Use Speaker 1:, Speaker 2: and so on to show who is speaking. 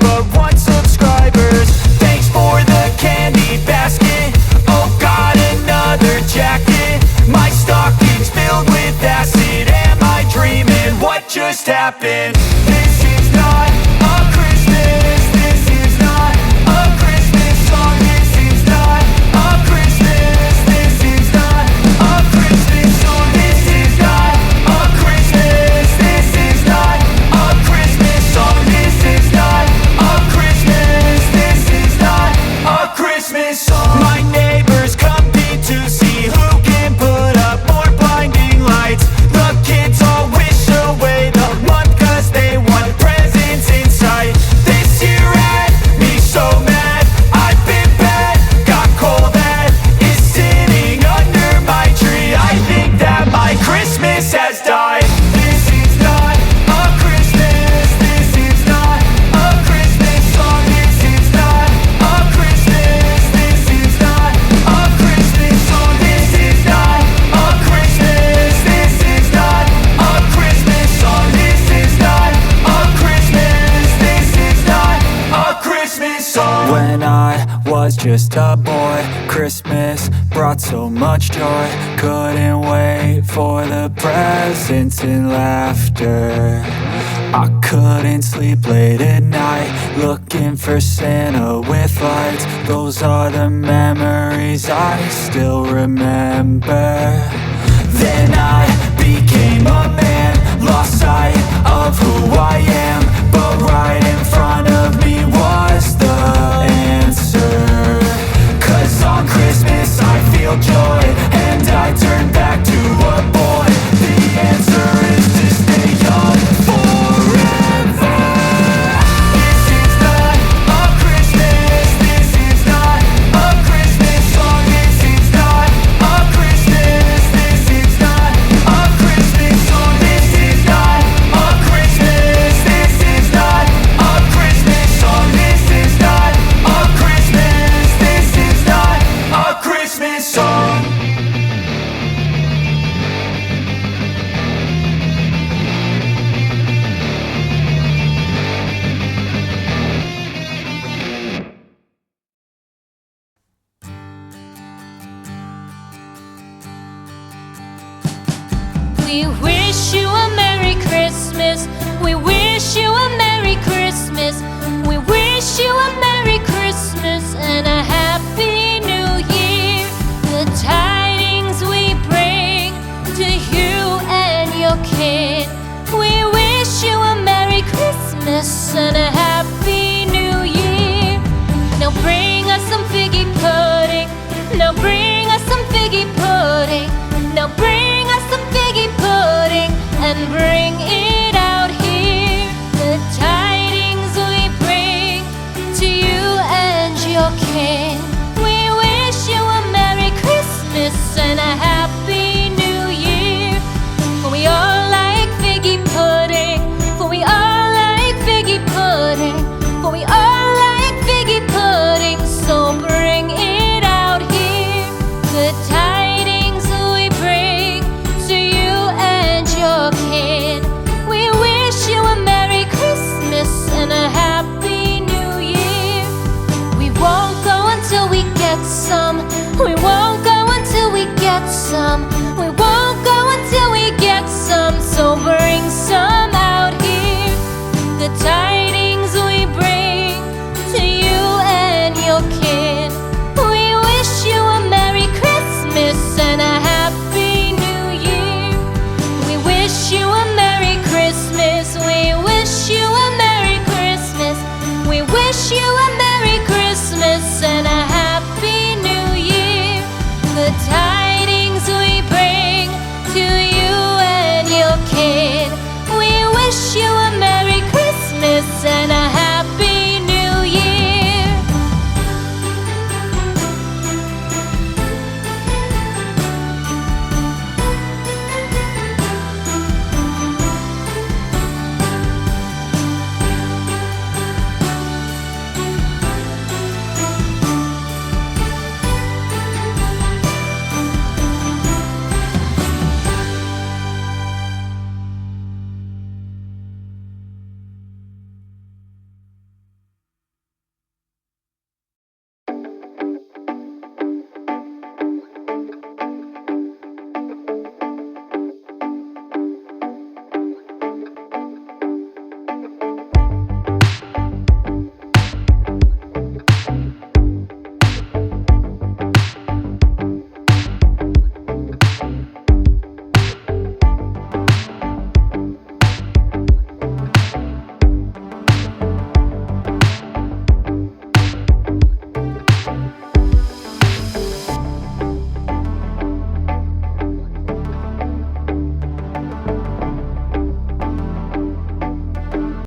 Speaker 1: but 1 subscribers. Thanks for the candy basket. Oh God, another jacket. My stocking's filled with acid. Am I dreaming? What just happened? This is not a Christmas. This is not a Christmas song. This is not a Christmas. This is not a Christmas song. This is not a Christmas. This is not a Christmas song. This is not a Christmas. This is not a Christmas song. My neighbors compete to see who can put up more blinding lights. The kids all wish away the month 'cause they want presents in sight. This year had me so mad. I've been bad, got coal that is sitting under my tree. I think that my Christmas has died. This is not a Christmas. This is not a Christmas song. This is not a Christmas. This is not a Christmas song. This is not a Christmas. This is not a Christmas song. This is not a Christmas. This is not a Christmas song. When I was just a boy, Christmas brought so much joy. Couldn't wait for the presents and laughter. I couldn't sleep late at night, looking for Santa with lights. Those are the memories I still remember. Then I became a man, lost sight of who I am. But right in front of me was the answer. 'Cause on Christmas I feel joy, and I turn back to a boy. The answer is to stay young forever. This is not a Christmas. This is not a Christmas song. This is not a Christmas. This is not a Christmas song. This is not a Christmas. This is not a Christmas song. This is not a Christmas. This is not a Christmas song.
Speaker 2: We wish you a Merry Christmas. We wish you a Merry Christmas. We wish you a Merry Christmas and a Happy New Year. The tidings we bring to you and your kin. We wish you a Merry Christmas and a